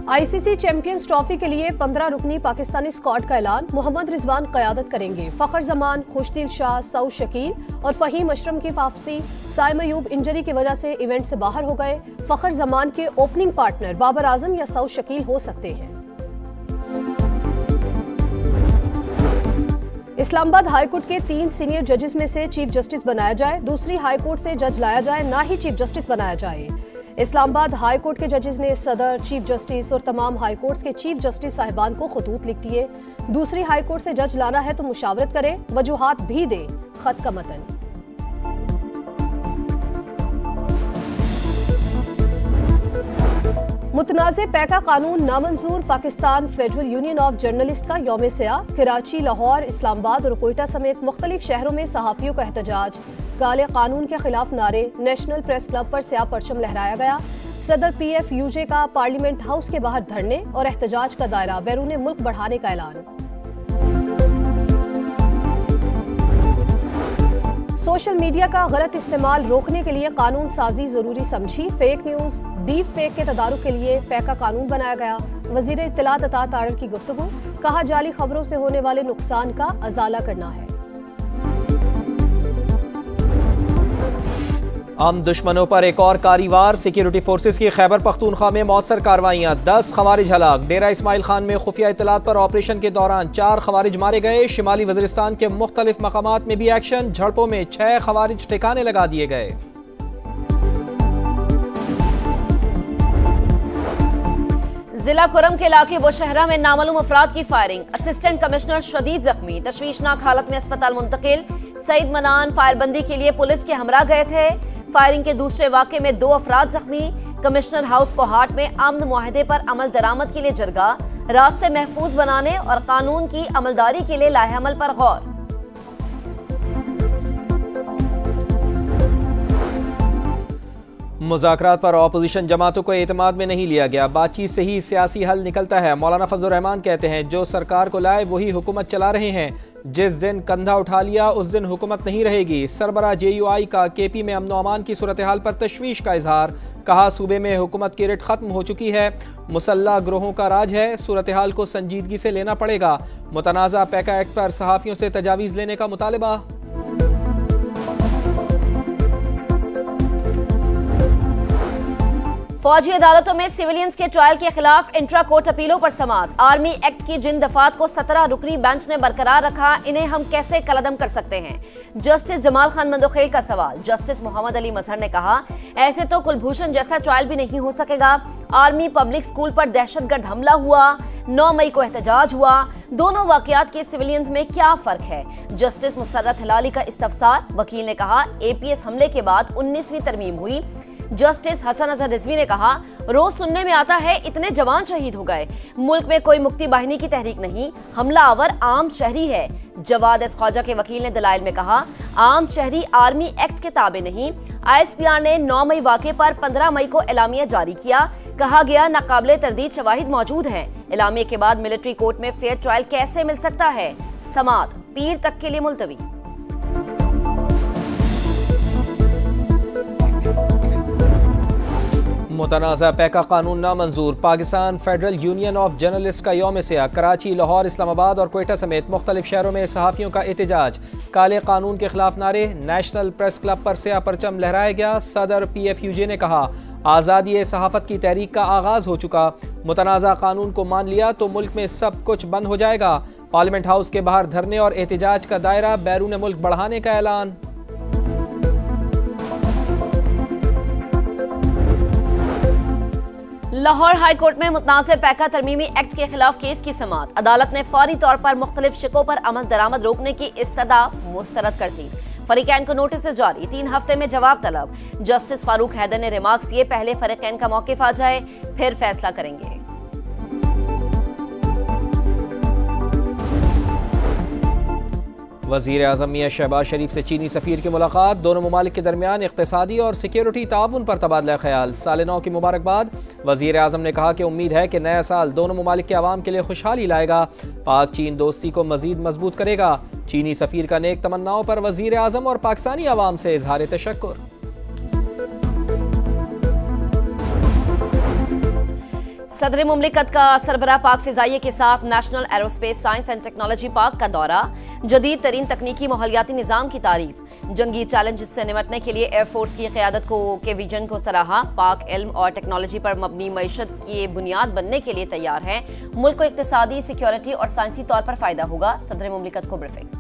ICC champions trophy के लिए 15 रुकनी Pakistani squad का ऐलान। मोहम्मद रिजवान क़यादत करेंगे। फखर जमान, खुशदिल शाह, सऊद शकील और फहीम अशरम की वापसी। साइम अयूब इंजरी की वजह से इवेंट से बाहर हो गए। फखर जमान के ओपनिंग पार्टनर बाबर आजम या सऊद शकील हो सकते हैं। इस्लामाबाद हाईकोर्ट के 3 सीनियर जजेस में से चीफ जस्टिस बनाया जाए। दूसरी हाईकोर्ट से जज लाया जाए, ना ही चीफ जस्टिस बनाया जाए। इस्लामाबाद हाईकोर्ट के जजेस ने सदर, चीफ जस्टिस और तमाम हाईकोर्ट्स के चीफ जस्टिस साहिबान को खतूत लिख दिए। दूसरी हाईकोर्ट से जज लाना है तो मुशावरत करें, वजूहात भी दें। खत का मतन। मुतनाज़े पैका कानून नामंजूर। Pakistan federal union of journalist का यौम सयाह। कराची, लाहौर, इस्लामाबाद और कोयटा समेत मुख्तलिफ शहरों में सहाफ़ियों का एहतजाज। काले कानून के खिलाफ नारे। नेशनल प्रेस क्लब पर स्याह परचम लहराया गया। सदर PFUJ का पार्लियामेंट हाउस के बाहर धरने और एहतजाज का दायरा बैरून मुल्क बढ़ाने का ऐलान। सोशल मीडिया का गलत इस्तेमाल रोकने के लिए कानून साजी जरूरी समझी। फेक न्यूज, डीप फेक के तदारुक के लिए पैका कानून बनाया गया। वजीर इत्तलात अतात तारड़ की गुफ्तगू। कहा, जाली खबरों से होने वाले नुकसान का अजाला करना है। हम दुश्मनों पर एक और कारी-वार। सिक्योरिटी फोर्सेस की खैबर पख्तूनख्वा में मौसर कार्रवाइयाँ। 10 खवारिज हलाक। डेरा इस्माइल खान में खुफिया इत्तलात पर ऑपरेशन के दौरान 4 खवारिज मारे गए। शिमाली वज़ीरिस्तान के मुख्तलिफ मकामात में भी एक्शन। झड़पों में 6 खवारिज ठिकाने लगा दिए गए। जिला कुरम के इलाके बुशहरा में नामालूम अफराद की फायरिंग। असिस्टेंट कमिश्नर शदीद जख्मी, तशवीशनाक हालत में अस्पताल मुंतकिल। सईद मनान फायरबंदी के लिए पुलिस के हमरा गए थे। फायरिंग के दूसरे वाक़े में 2 अफराद जख्मी। कमिश्नर हाउस कोहाट में अमन मुआहदे पर अमल दरामद के लिए जरगा। रास्ते महफूज बनाने और कानून की अमलदारी के लिए लाहे अमल पर गौर। मुज़ाकरात पर अपोजिशन जमातों को एतमाद में नहीं लिया गया। बातचीत से ही सियासी हल निकलता है। मौलाना फजलुर रहमान कहते हैं, जो सरकार को लाए वही हुकूमत चला रहे हैं। जिस दिन कंधा उठा लिया उस दिन हुकूमत नहीं रहेगी। सरबरा JUI का KP में अमन अमान की सूरत हाल पर तशवीश का इजहार। कहा, सूबे में हुकूमत की रिट खत्म हो चुकी है। मुसल्लह ग्रोहों का राज है। सूरत हाल को संजीदगी से लेना पड़ेगा। मुतनाज़ा पैका एक्ट पर सहाफ़ियों से तजावीज़ लेने का मुतालबा। फौजी अदालतों में सिविलियंस के ट्रायल के खिलाफ इंट्रा कोर्ट अपीलों पर समाअत। आर्मी एक्ट की जिन दफात को 17 रुकनी बेंच ने बरकरार रखा, इन्हें हम कैसे कलअदम कर सकते हैं? जस्टिस जमाल खान मंदोखेल का सवाल। जस्टिस मोहम्मद अली मजहर ने कहा, ऐसे तो कुलभूषण जैसा ट्रायल भी नहीं हो सकेगा। आर्मी पब्लिक स्कूल पर दहशतगर्द हमला हुआ, 9 मई को एहतजाज हुआ। दोनों वाकयात के सिविलियंस में क्या फर्क है? जस्टिस मुसर्रत हिलाली का इस्तफसार। वकील ने कहा, APS हमले के बाद 19वीं तरमीम हुई। जस्टिस हसन अजहर रिजवी ने कहा, रोज सुनने में आता है इतने जवान शहीद हो गए। मुल्क में कोई मुक्ति बाहिनी की तहरीक नहीं, हमलावर आम शहरी है। जवाद एस ख्वाजा के वकील ने दलाइल में कहा, आम शहरी आर्मी एक्ट के ताबे नहीं। ISPR ने 9 मई वाक़े पर 15 मई को एलामिया जारी किया। कहा गया, नाकाबिले तरदीद शवाहिद मौजूद हैं। एलामिया के बाद मिलिट्री कोर्ट में फेयर ट्रायल कैसे मिल सकता है? समाअत पीर तक के लिए मुलतवी। मुतनाज़ा पैका कानून नामंजूर। Pakistan federal union of journalist का यौम सयाह। कराची, लाहौर, इस्लामाबाद और कोयटा समेत मुख्तलिफ शहरों में सहाफ़ियों का एहतजाज। काले कानून के खिलाफ नारे। नेशनल प्रेस क्लब पर स्याह परचम लहराया गया। सदर PFUJ ने कहा, आज़ादी सहाफ़त की तहरीक का आगाज हो चुका। मुतनाज़ा कानून को मान लिया तो मुल्क में सब कुछ बंद हो जाएगा। पार्लियामेंट हाउस के बाहर धरने और एहतजाज का दायरा बैरून मुल्क बढ़ाने का ऐलान। लाहौर हाई कोर्ट में मुतनाज़े पैका तरमीमी एक्ट के खिलाफ केस की समाअत। अदालत ने फौरी तौर पर मुख्तलिफ शिकों पर अमल दरामद रोकने की इस्तदा मुस्तरद कर दी। फरीकैन को नोटिस जारी, 3 हफ्ते में जवाब तलब। जस्टिस फारूक हैदर ने रिमार्क्स किए, पहले फरीकैन का मौक़िफ़ आ जाए फिर फैसला करेंगे। वज़ीर आज़म मियां शहबाज शरीफ से चीनी सफ़ीर की मुलाकात। दोनों ममालिक के दरमियान इक़्तिसादी और सिक्योरिटी ताउन पर तबादला ख्याल। साल नौ की मुबारकबाद। वज़ीर आज़म ने कहा कि उम्मीद है कि नया साल दोनों ममालिक के अवाम के लिए खुशहाली लाएगा। पाक चीन दोस्ती को मज़ीद मजबूत करेगा। चीनी सफ़ीर का नेक तमन्नाओं पर वज़ीर आज़म और पाकिस्तानी अवाम से इजहार तशक्कुर। सदर मुमलिकत का सरबराह पाक फिजाइये के साथ national aerospace science and technology park का दौरा, जदीद तरीन तकनीकी माहौलियाती निज़ाम की तारीफ, जंगी चैलेंज से निपटने के लिए एयरफोर्स की क़यादत के विजन को सराहा। पाक इल्म और टेक्नोलॉजी पर मबनी मईशत की बुनियाद बनने के लिए तैयार है। मुल्क को इक्तिसादी, सिक्योरिटी और साइंसी तौर पर फायदा होगा। सदर मुमलिकत को ब्रीफिंग।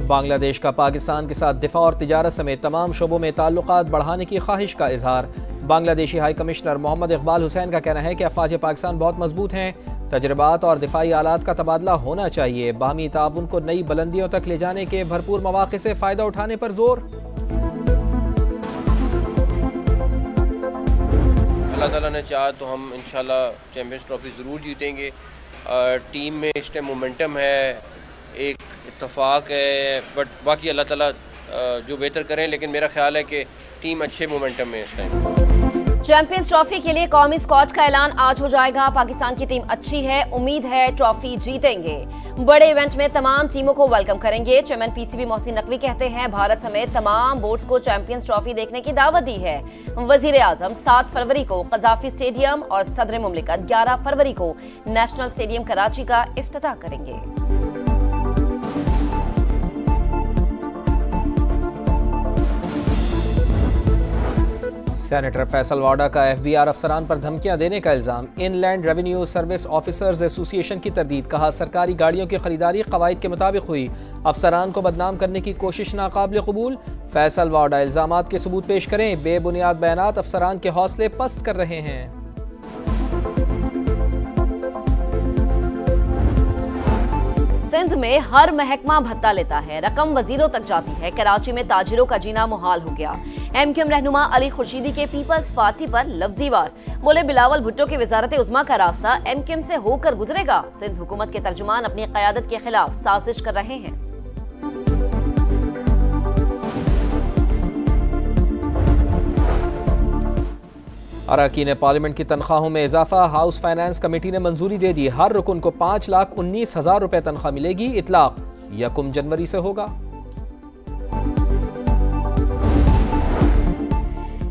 बांग्लादेश का पाकिस्तान के साथ दिफा और तिजारत समेत तमाम शोबों में ताल्लुकात बढ़ाने की ख्वाहिश का इजहार। बांग्लादेशी हाई कमिश्नर मोहम्मद इकबाल हुसैन का कहना है कि अफवाज पाकिस्तान बहुत मजबूत हैं, तजर्बात और दिफाई आलात का तबादला होना चाहिए। बाहमी ताउन को नई बुलंदियों तक ले जाने के भरपूर मौके से फ़ायदा उठाने पर जोर। अल्लाह ताला ने चाहा तो हम इंशाल्लाह चैम्पियंस ट्रॉफी ज़रूर जीतेंगे। टीम में इस टाइम मोमेंटम है, एक इत्तफाक है, बट बाकी अल्लाह ताला जो बेहतर करें, लेकिन मेरा ख्याल है कि टीम अच्छे मोमेंटम में इस टाइम। चैंपियंस ट्रॉफी के लिए कौमी स्क्वाड का ऐलान आज हो जाएगा। पाकिस्तान की टीम अच्छी है, उम्मीद है ट्रॉफी जीतेंगे। बड़े इवेंट में तमाम टीमों को वेलकम करेंगे। चेयरमैन पीसीबी मोहसिन नकवी कहते हैं भारत समेत तमाम बोर्ड्स को चैंपियंस ट्रॉफी देखने की दावत दी है। वजीर आजम 7 फरवरी को कजाफी स्टेडियम और सदर मुमलिकत 11 फरवरी को नेशनल स्टेडियम कराची का इफ्तिताह करेंगे। सेनेटर फैसल वाडा का FBR अफसरान पर धमकियां देने का इल्जाम। Inland revenue service officers association की तरदीद। कहा सरकारी गाड़ियों की खरीदारी कवायद के मुताबिक हुई, अफसरान को बदनाम करने की कोशिश नाकाबिल कबूल। फैसल वाडा इल्जामात के सबूत पेश करें, बेबुनियाद बयानात अफसरान के हौसले पस्त कर रहे हैं। सिंध में हर महकमा भत्ता लेता है, रकम वजीरों तक जाती है। कराची में ताजिरों का जीना मुहाल हो गया। MQM रहनुमा अली खुर्शीदी के पीपल्स पार्टी पर लफ्जी वार। बोले बिलावल भुट्टो की वजारत उज़्मा का रास्ता MQM से होकर गुजरेगा। सिंध हुकूमत के तर्जुमान अपनी क़यादत के खिलाफ साजिश कर रहे हैं। अरकान पार्लियामेंट की तनख्वाहों में इजाफा। हाउस फाइनेंस कमेटी ने मंजूरी दे दी। हर रुकन को 5,19,000 रुपए तनख्वाह मिलेगी। इतलाक 1 जनवरी से होगा।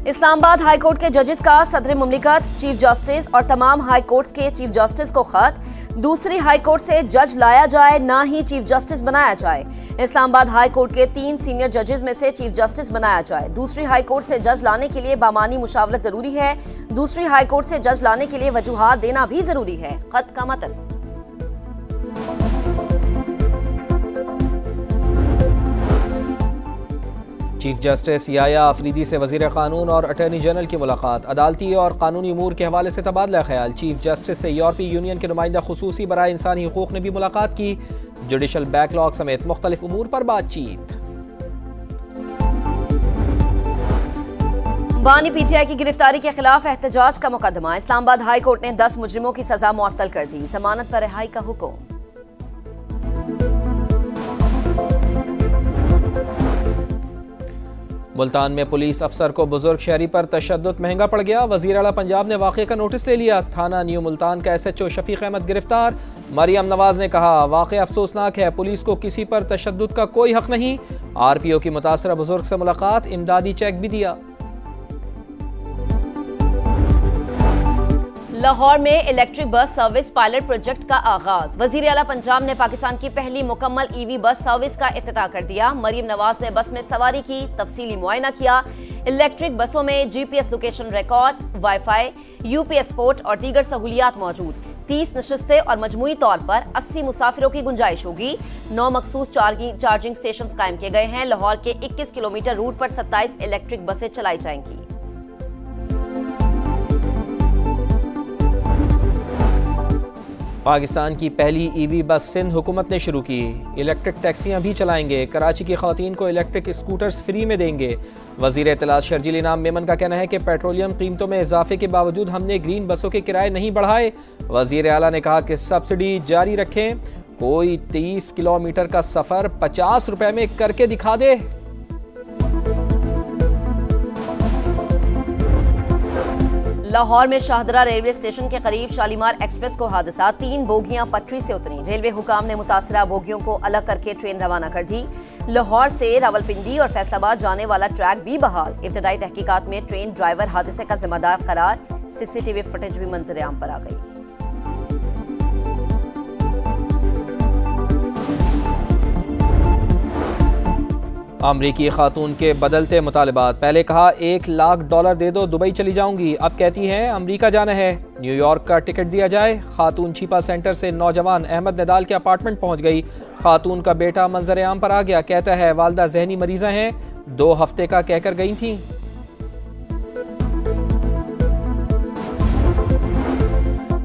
इस्लामाबाद हाई कोर्ट के जजेस का सदर मुमलिकत, चीफ जस्टिस और तमाम हाई कोर्ट्स के चीफ जस्टिस को खत। दूसरी हाई कोर्ट से जज लाया जाए, ना ही चीफ जस्टिस बनाया जाए। इस्लामाबाद हाई कोर्ट के 3 सीनियर जजेस में से चीफ जस्टिस बनाया जाए। दूसरी हाई कोर्ट से जज लाने के लिए बामानी मुशावरत जरूरी है। दूसरी हाई कोर्ट से जज लाने के लिए वजूहात देना भी जरूरी है। खत का मतन। चीफ जस्टिस याया अफरीदी से वजीर कानून और अटॉर्नी जनरल की मुलाकात। अदालती और कानूनी उमूर के हवाले से तबादला ख्याल। चीफ जस्टिस से यूरोपीय यूनियन के नुमाइंदा खुसूसी बराए इंसानी हुकूक ने भी मुलाकात की। जुडिशल बैकलॉग समेत मुख्तलिफ उमूर पर बातचीत। बानी PTI की गिरफ्तारी के खिलाफ एहतजाज का मुकदमा। इस्लामाबाद हाई कोर्ट ने 10 मुजरिमों की सजा मुअत्तल कर दी। जमानत पर रिहाई का हुक्म। मुल्तान में पुलिस अफसर को बुजुर्ग शहरी पर तशद्दुद महंगा पड़ गया। वजीर आला पंजाब ने वाक़े का नोटिस ले लिया। थाना न्यू मुल्तान का SHO शफीक अहमद गिरफ्तार। मरियम नवाज ने कहा वाक़े अफसोसनाक है, पुलिस को किसी पर तशद्दुद का कोई हक नहीं। RPO की मुतासरा बुजुर्ग से मुलाकात, इमदादी चेक भी दिया। लाहौर में electric bus service pilot project का आगाज। वजीर आला पंजाब ने पाकिस्तान की पहली मुकम्मल EV बस सर्विस का इफ्तिताह कर दिया। मरियम नवाज ने बस में सवारी की, तफसीली मुआयना किया। इलेक्ट्रिक बसों में GPS location record, wifi, UPS port और दीगर सहूलियात मौजूद। 30 नशिस्तें और मजमूई तौर पर 80 मुसाफिरों की गुंजाइश होगी। 9 मखसूस चार्जिंग स्टेशन कायम किए गए हैं। लाहौर के 21 किलोमीटर रूट पर 27 इलेक्ट्रिक बसें चलाई जाएंगी। पाकिस्तान की पहली EV बस सिंध हुकूमत ने शुरू की। इलेक्ट्रिक टैक्सियां भी चलाएंगे। कराची की खवातीन को इलेक्ट्रिक स्कूटर्स फ्री में देंगे। वजीर इत्तलात शर्जील इनाम मेमन का कहना है कि पेट्रोलियम कीमतों में इजाफे के बावजूद हमने ग्रीन बसों के किराए नहीं बढ़ाए। वजीर आला ने कहा कि सब्सिडी जारी रखें। कोई 30 किलोमीटर का सफर 50 रुपए में करके दिखा दे। लाहौर में शाहदरा रेलवे स्टेशन के करीब शालीमार एक्सप्रेस को हादसा, 3 बोगियां पटरी से उतरी। रेलवे हुकाम ने मुतासरा बोगियों को अलग करके ट्रेन रवाना कर दी। लाहौर से रावलपिंडी और फैसलाबाद जाने वाला ट्रैक भी बहाल। इब्तदाई तहकीकात में ट्रेन ड्राइवर हादसे का जिम्मेदार करार। सीसीटीवी फुटेज भी मंजर आम पर आ गई। अमरीकी खातून के बदलते मुतालबात। पहले कहा $1 लाख दे दो दुबई चली जाऊंगी, अब कहती हैं अमरीका जाना है, न्यूयॉर्क का टिकट दिया जाए। खातून छिपा सेंटर से नौजवान अहमद नदाल के अपार्टमेंट पहुंच गई। खातून का बेटा मंजर आम पर आ गया, कहता है वालदा जहनी मरीजा हैं, 2 हफ्ते का कहकर गई थी।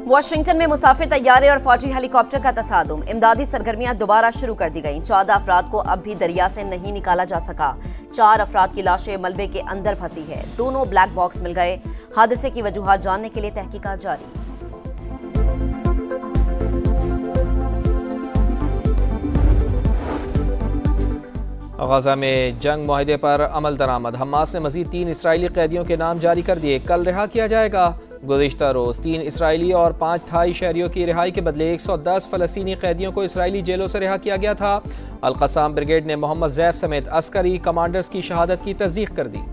वाशिंगटन में मुसाफिर तैयारे और फौजी हेलीकॉप्टर का तसादुम। इमदादी सरगर्मियां दोबारा शुरू कर दी गईं। 14 अफराद को अब भी दरिया से नहीं निकाला जा सका। 4 अफराद की लाशें मलबे के अंदर फंसी है। दोनों ब्लैक बॉक्स मिल गए। हादसे की वजूहात जानने के लिए तहकीकात जारी। गजा में जंग मुआहदे पर अमल दरामद। हमास ने मजीद 3 इसराइली कैदियों के नाम जारी कर दिए, कल रिहा किया जाएगा। गुज़िश्ता रोज़ 3 इसराइली और 5 थाई शहरियों की रिहाई के बदले 110 फ़लस्तीनी कैदियों को इसराइली जेलों से रिहा किया गया था। अल-क़स्साम ब्रिगेड ने मोहम्मद ज़ैफ समेत अस्करी कमांडर्स की शहादत की तस्दीक कर दी।